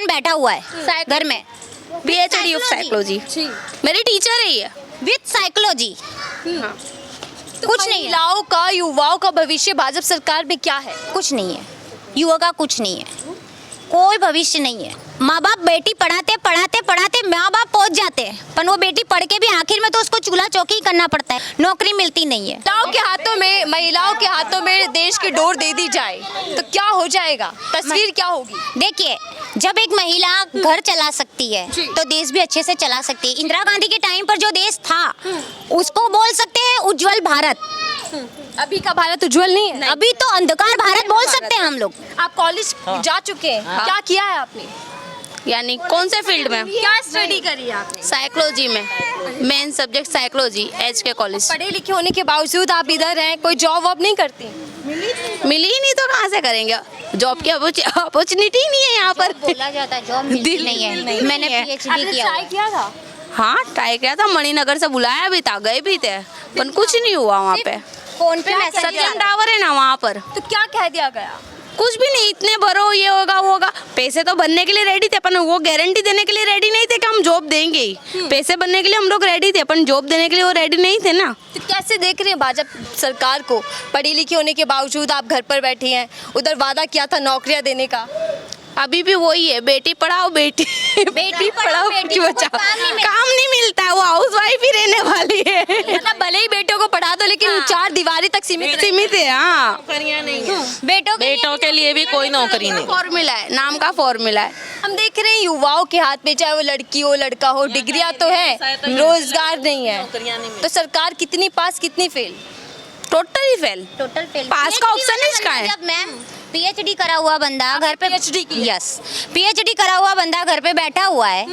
इंसान बैठा हुआ है घर में PhD ऑफ साइकोलॉजी, मेरी टीचर है ये। With psychology. कुछ नहीं है, महिलाओं का, युवाओं का भविष्य भाजपा सरकार में क्या है? कुछ नहीं है, युवा का कुछ नहीं है, कोई भविष्य नहीं है। माँ बाप बेटी पढ़ाते पढ़ाते पढ़ाते माँ बाप पहुँच जाते हैं, पर वो बेटी पढ़ के भी आखिर में तो उसको चूल्हा चौकी ही करना पड़ता है, नौकरी मिलती नहीं है। महिलाओं के हाथों में देश की डोर दे दी जाए तो क्या हो जाएगा? तस्वीर क्या होगी? देखिए, जब एक महिला घर चला सकती है तो देश भी अच्छे से चला सकती है। इंदिरा गांधी के टाइम पर जो देश था उसको बोल सकते हैं उज्जवल भारत। अभी का भारत उज्जवल नहीं है। अभी तो अंधकार भारत बोल सकते हैं हम लोग। आप कॉलेज जा चुके हैं, क्या किया है आपने? यानी कौन से फील्ड में? क्या स्टडी करी है आपने? साइकोलॉजी में, main subject psychology, HK college. पढ़े लिखे होने के बावजूद आप इधर हैं, कोई जॉब वॉब नहीं करती? मिली ही नहीं तो कहाँ से करेंगे? जॉब की अपॉर्चुनिटी ही नहीं है यहाँ पर। बोला जाता है जॉब मिलती नहीं है। मैंने PhD किया हुआ। किया था? हाँ, ट्राई किया था, मणिनगर से बुलाया भी था, गए भी थे, पर कुछ नहीं हुआ वहाँ पे। फोन पे मैसेज सत्यम टावर है ना वहाँ पर, तो क्या कह दिया गया? कुछ भी नहीं, इतने भरो, ये होगा वो होगा। पैसे तो बनने के लिए रेडी थे, पर वो गारंटी देने के लिए रेडी नहीं थे कि हम जॉब देंगे ही। पैसे बनने के लिए हम लोग रेडी थे, पर जॉब देने के लिए वो रेडी नहीं थे ना। तो कैसे देख रहे हैं भाजपा सरकार को? पढ़ी लिखी होने के बावजूद आप घर पर बैठी हैं, उधर वादा किया था नौकरियां देने का। अभी भी वही है, बेटी पढ़ाओ बेटी पढ़ाओ बेटी बचाओ। काम नहीं मिलता है, वो हाउस वाइफ ही रहने वाली है। मतलब भले ही बेटों को पढ़ा दो, लेकिन चार दीवारी तक सीमित है। हाँ, बेटों के लिए भी कोई नौकरी नहीं। फॉर्मूला है, नाम का फॉर्मूला है। हम देख रहे हैं युवाओं के हाथ में, चाहे वो लड़की हो लड़का हो, डिग्रियां तो है, रोजगार नहीं है। तो सरकार कितनी पास कितनी fail? Totally fail. Total fail. Pass का ऑप्शन ही इसका है। जब मैं PhD करा हुआ बंदा घर पे PhD की? यस, PhD करा हुआ बंदा घर पे बैठा हुआ है,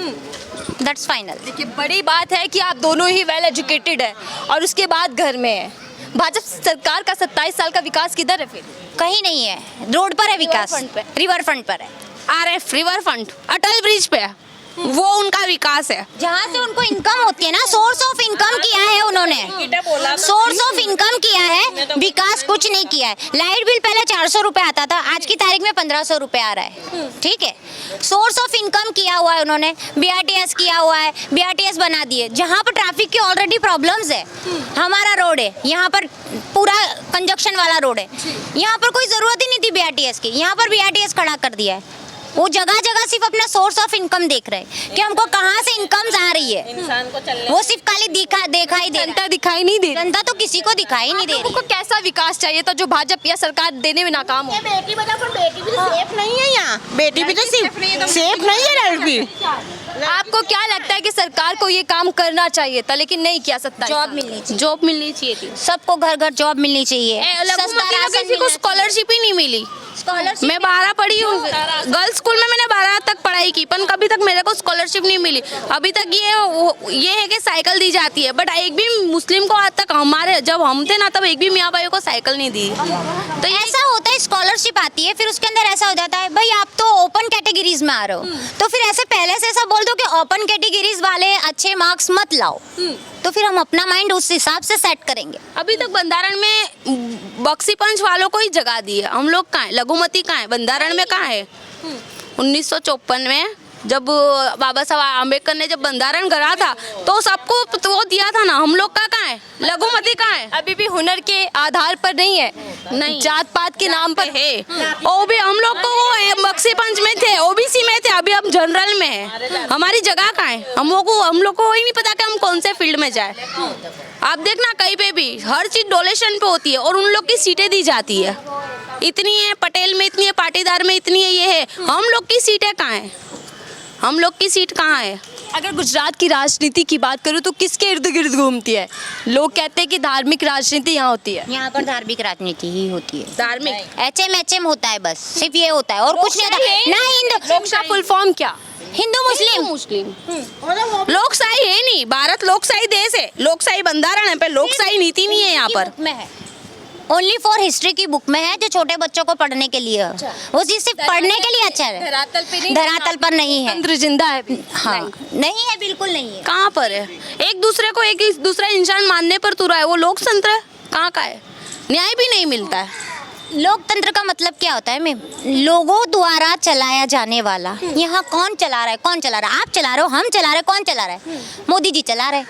दैट्स फाइनल। देखिए, बड़ी बात है कि आप दोनों ही वेल एजुकेटेड है और उसके बाद घर में है। भाजपा सरकार का 27 साल का विकास किधर है फिर? कहीं नहीं है, रोड पर है विकास, फ्रंट पे। रिवर फ्रंट पर है। RF रिवर फ्रंट, अटल ब्रिज पे है, वो उनका विकास है। जहाँ से उनको इनकम होती है ना, सोर्स ऑफ इनकम किया है उन्होंने, सोर्स ऑफ इनकम किया है, विकास कुछ नहीं किया है। लाइट बिल पहले 400 रुपए आता था, आज की तारीख में 1500 रुपए आ रहा है, ठीक है। सोर्स ऑफ इनकम किया हुआ है उन्होंने, BRTS किया हुआ है, BRTS बना दिए। जहाँ पर ट्रैफिक की ऑलरेडी प्रॉब्लम्स है, हमारा रोड है यहाँ पर पूरा कंजक्शन वाला रोड है, यहाँ पर कोई जरूरत ही नहीं थी BRTS की, यहाँ पर BRTS खड़ा कर दिया है। वो जगह जगह सिर्फ अपना सोर्स ऑफ इनकम देख रहे हैं कि हमको कहाँ से इनकम आ रही है। इंसान को चलने वो सिर्फ खाली दिखाई दे रहा जनता दिखाई नहीं दे है। रही। जनता तो किसी को दिखाई नहीं दे लोगों रही को कैसा विकास चाहिए था जो भाजपा या सरकार देने में नाकाम हो? बेटी बचाओ, पर बेटी भी तो सेफ नहीं है यहाँ। बेटी भी तो सेफ नहीं है लड़की। आपको क्या लगता है कि सरकार को ये काम करना चाहिए था लेकिन नहीं किया? सकता जॉब मिलनी चाहिए, जॉब मिलनी चाहिए थी, सबको घर घर जॉब मिलनी चाहिए। लघुमती को किसी को स्कॉलरशिप ही नहीं मिली। स्कॉलरशिप मैं 12 पढ़ी हूँ, गर्ल्स स्कूल में मैंने 12 तक पढ़ाई की, पर कभी तक मेरे को स्कॉलरशिप नहीं मिली। अभी तक ये है कि साइकिल दी जाती है, बट एक भी मुस्लिम को आज तक, हमारे जब हम थे ना, तब एक भी मियाँ भाई को साइकिल नहीं दी। तो ऐसा होता है, स्कॉलरशिप आती है, फिर उसके अंदर ऐसा हो जाता है, भाई आप तो ओपन कैटेगरीज में आ रहे हो, तो फिर ऐसे पहले से ऐसा बोल दो कि ओपन कैटेगरीज वाले अच्छे मार्क्स मत लाओ, तो फिर हम अपना माइंड उस हिसाब से सेट करेंगे। अभी तक बंधारण में बक्सी पंच वालों को ही जगह दी है, हम लोग कहाँ है? लघुमती कहाँ है? बंधारण में कहाँ है? 1954 में जब बाबा साहब आम्बेडकर ने जब बंधारण करा था तो सबको तो वो दिया था ना, हम लोग का कहाँ है? लघुमती कहाँ है? अभी भी हुनर के आधार पर नहीं है, नहीं, जात पात के नाम पर है। वो भी हम लोग को वो बक्सी पंच में थे, OBC में थे, अभी हम जनरल में है। हमारी जगह कहाँ है? हम लोग को वही नहीं पता कि हम कौन से फील्ड में जाए। आप देखना कहीं पे भी हर चीज डोनेशन पे होती है और उन लोग की सीटें दी जाती है। इतनी है पटेल में, इतनी है पाटीदार में, इतनी है, ये है। हम लोग की सीटें कहाँ है? हम लोग की सीट कहाँ है? अगर गुजरात की राजनीति की बात करूँ तो किसके इर्द गिर्द घूमती है? लोग कहते हैं कि धार्मिक राजनीति यहाँ होती है। यहाँ पर धार्मिक राजनीति ही होती है, धार्मिक HM होता है, बस सिर्फ ये होता है और कुछ नहीं होता। ना हिंदू, लोकसभा फुल फॉर्म क्या? हिंदू मुस्लिम, लोकशाही है नहीं, भारत लोकशाही देश है, लोकशाही बंधारण है, पर लोकशाही नीति नहीं है यहाँ पर। में है, ओनली फॉर हिस्ट्री की बुक में है, जो छोटे बच्चों को पढ़ने के लिए है। वो सिर्फ पढ़ने के लिए अच्छा है, धरातल पे नहीं, धरातल पर नहीं है। तंत्र जिंदा है भी। हाँ, नहीं है, बिल्कुल नहीं है। कहाँ पर है? एक दूसरे को एक दूसरा इंसान मानने पर तुरा है, वो लोकतंत्र है? कहाँ का है? न्याय भी नहीं मिलता है। लोकतंत्र का मतलब क्या होता है मैम? लोगों द्वारा चलाया जाने वाला। यहाँ कौन चला रहा है? कौन चला रहा है? आप चला रहे हो, हम चला रहे, कौन चला रहा है? मोदी जी चला रहे।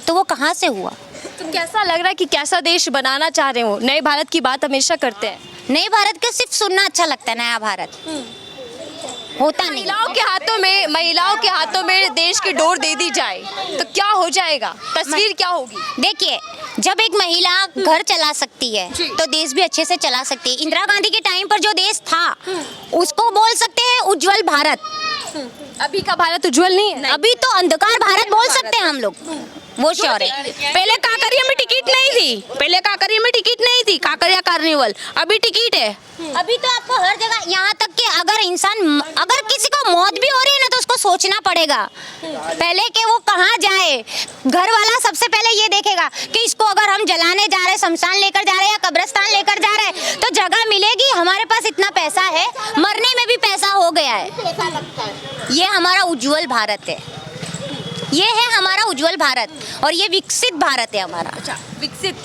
तो वो कहाँ से हुआ? तो कैसा लग रहा है कि कैसा देश बनाना चाह रहे हो? नए भारत की बात हमेशा करते हैं। नए भारत का सिर्फ सुनना अच्छा लगता है, नया भारत होता नहीं। महिलाओं के हाथों में देश की डोर दे दी जाए तो क्या हो जाएगा? तस्वीर क्या होगी? देखिए, जब एक महिला घर चला सकती है तो देश भी अच्छे से चला सकती है। इंदिरा गांधी के टाइम पर जो देश था उसको बोल सकते हैं उज्जवल भारत। अभी का भारत उज्जवल नहीं है। अभी तो अंधकार भारत बोल सकते हैं हम लोग, वो श्योर है। पहले काकरिया में टिकट नहीं थी, काकरिया कार्निवल, अभी टिकट है। अभी तो आपको हर जगह, यहाँ तक कि अगर किसी को मौत भी हो रही है ना तो उसको सोचना पड़ेगा पहले कि वो कहाँ जाए। घर वाला सबसे पहले ये देखेगा कि इसको अगर हम जलाने जा रहे हैं, शमशान लेकर जा रहे हैं या कब्रिस्तान लेकर जा रहे हैं तो जगह मिलेगी। हमारे पास इतना पैसा है, मरने में भी पैसा हो गया है। ये हमारा उज्जवल भारत है, ये है हमारा उज्जवल भारत और ये विकसित भारत है हमारा। विकसित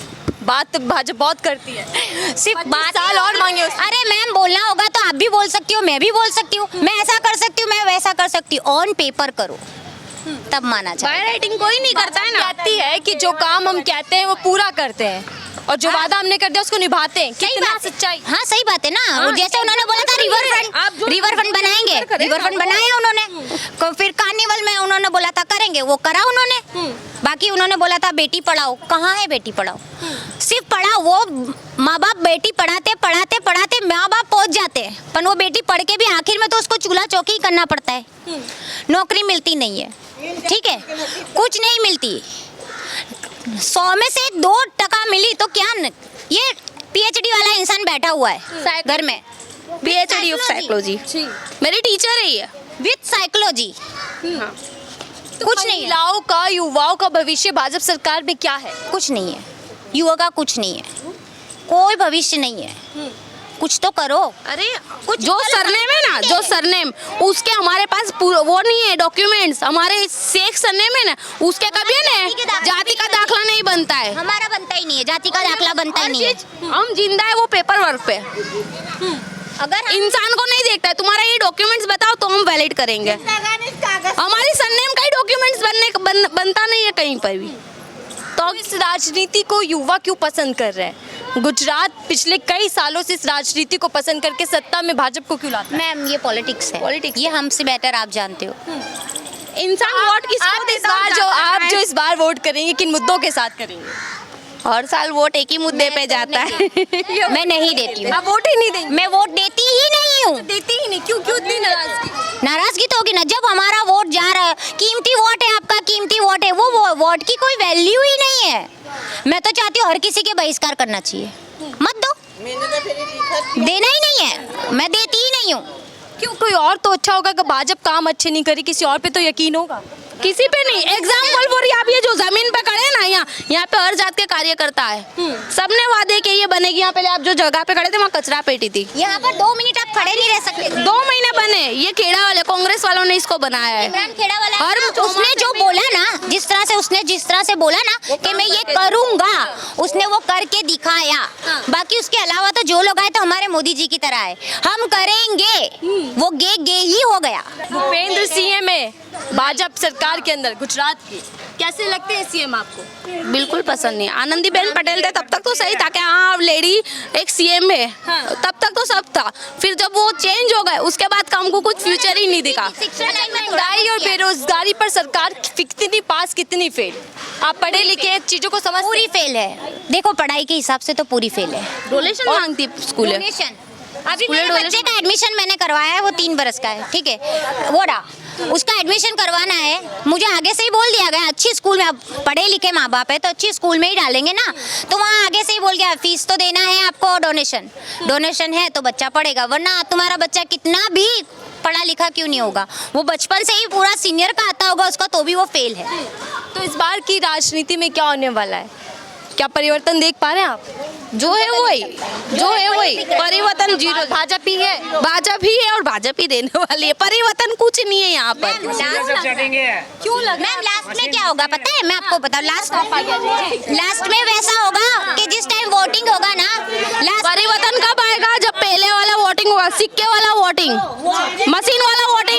बात भाजपा बहुत करती है। सिर्फ बात साल और मांगे उससे। अरे मैम, बोलना होगा तो आप भी बोल सकती हो, मैं भी बोल सकती हूँ, मैं ऐसा कर सकती हूँ, मैं वैसा कर सकती हूँ। ऑन पेपर करो तब माना जाए। बाय राइटिंग कोई नहीं करता है ना। कहती है कि जो काम हम कहते हैं वो पूरा करते हैं और जो वादा हमने कर दिया उसको निभाते हैं। कितना सच्चाई? हाँ सही बात है ना। जैसे उन्होंने बोला था रिवर फ्रंट बनाएंगे, रिवर फ्रंट बनाया उन्होंने। फिर कार्निवल में उन्होंने बोला था करेंगे, वो करा उन्होंने। बाकी उन्होंने बोला था बेटी पढ़ाओ, कहाँ है बेटी पढ़ाओ? सिर्फ पढ़ाओ, वो माँ बाप बेटी पढ़ाते पढ़ाते पढ़ाते माँ बाप पहुँच जाते हैं, पर वो बेटी पढ़ के भी आखिर में तो उसको चूल्हा चौकी करना पड़ता है। नौकरी मिलती नहीं है, ठीक है, कुछ नहीं मिलती। 100 में से 2% मिली तो क्या ये PhD वाला इंसान बैठा हुआ है घर में, PhD ऑफ साइकोलॉजी, मेरी टीचर है ये, विद साइकोलॉजी। कुछ नहीं। महिलाओं का, युवाओं का भविष्य भाजपा सरकार में क्या है? कुछ नहीं है, युवा का कुछ नहीं है, कोई भविष्य नहीं है। कुछ तो करो। अरे कुछ जो सरनेम है ना, जो सरनेम उसके हमारे पास वो नहीं है डॉक्यूमेंट्स। हमारे शेख सरनेम है ना, उसके कभी है ना जाति का दाखला नहीं बनता है। हमारा बनता ही नहीं है, जाति का दाखला बनता ही नहीं है। हम जिंदा है वो पेपर वर्क पे, अगर इंसान को नहीं देखता है। तुम्हारा ये डॉक्यूमेंट्स बताओ तो हम वैलिड करेंगे। हमारी सरनेम का ही डॉक्यूमेंट्स बनता नहीं है कहीं पर भी। तो इस राजनीति को युवा क्यों पसंद कर रहे हैं? गुजरात पिछले कई सालों से इस राजनीति को पसंद करके सत्ता में भाजपा को क्यों लाता है? मैम, ये पॉलिटिक्स है, पॉलिटिक्स ये हमसे बेटर आप जानते हो। इंसान वोट किसको देता है? आप जो इस बार वोट करेंगे किन मुद्दों के साथ करेंगे? हर साल वोट एक ही मुद्दे पे जाता है। मैं नहीं देती हूँ। आप वोट ही नहीं देंगे? मैं वोट देती ही नहीं हूँ। देती ही नहीं, क्यों इतनी नाराजगी? नाराजगी तो होगी ना, जब हमारा वोट जा रहा है, कीमती वोट है आपका, कीमती वोट है, वो वोट की कोई वैल्यू ही नहीं है। मैं तो चाहती हूँ हर किसी के बहिष्कार करना चाहिए, मत दो, देना ही नहीं है, मैं देती ही नहीं हूँ। क्यों? कोई और तो अच्छा होगा कि भाजपा काम अच्छे नहीं करी, किसी और पे तो यकीन होगा। किसी पे नहीं। एग्जाम्पल फॉर आप ये जो जमीन पे खड़े ना, यहाँ पे हर जात के कार्यकर्ता है, सबने वादे के ये बनेगी। यहाँ पहले आप जो जगह पे खड़े थे वहाँ कचरा पेटी थी, यहाँ पर 2 मिनट आप खड़े नहीं रह सकते। 2 महीने बने। ये खेड़ा वाले कांग्रेस वालों ने इसको बनाया है। इमरान खेड़ा वाला और उसने जो बोला ना, जिस तरह से बोला ना कि मैं ये करूंगा, उसने वो करके दिखाया। बाकी उसके अलावा तो जो लोग आए तो हमारे मोदी जी की तरह है, हम करेंगे, वो गे ही हो गया। भूपेंद्र सीएम है भाजपा सरकार के अंदर गुजरात की, कैसे लगते हैं सीएम आपको? बिल्कुल पसंद नहीं। आनंदीबेन पटेल थे तब तक तो सही था कि हाँ लेडी एक सीएम है, तब तक तो सब था। फिर जब वो चेंज हो गए उसके बाद हमको कुछ फ्यूचर ही नहीं दिखा। महंगाई और बेरोजगारी पर सरकार कितनी पास कितनी फेल? आप पढ़े लिखे चीजों को समझ पूरी फेल है। देखो, पढ़ाई के हिसाब से तो पूरी फेल है। डोनेशन मांगती स्कूल है। डोनेशन अभी मेरे बच्चे का एडमिशन मैंने करवाया है, वो 3 बरस का है, ठीक है, वो रहा, उसका एडमिशन करवाना है। मुझे आगे से ही बोल दिया गया, अच्छी स्कूल में, आप पढ़े लिखे माँ बाप है तो अच्छी स्कूल में ही डालेंगे ना, तो वहाँ आगे से ही बोल गया फीस तो देना है आपको, डोनेशन है तो बच्चा पढ़ेगा, वरना तुम्हारा बच्चा कितना भी पढ़ा लिखा क्यों नहीं होगा, वो बचपन से ही पूरा सीनियर का आता होगा उसका तो भी वो फेल है। तो इस बार की राजनीति में क्या होने वाला है? क्या परिवर्तन देख पा रहे हैं आप? जो है वही, परिवर्तन जीरो। भाजपा ही है, भाजपा ही है और भाजपा ही देने वाली है। परिवर्तन कुछ नहीं है यहाँ पर। क्यों लग रहा है? मैम, लास्ट में क्या होगा पता है? मैं आपको बताऊं, लास्ट में वैसा होगा कि जिस टाइम वोटिंग होगा ना, परिवर्तन कब आएगा? जब पहले वाला वोटिंग होगा, सिक्के वाला वोटिंग, मशीन वाला वोटिंग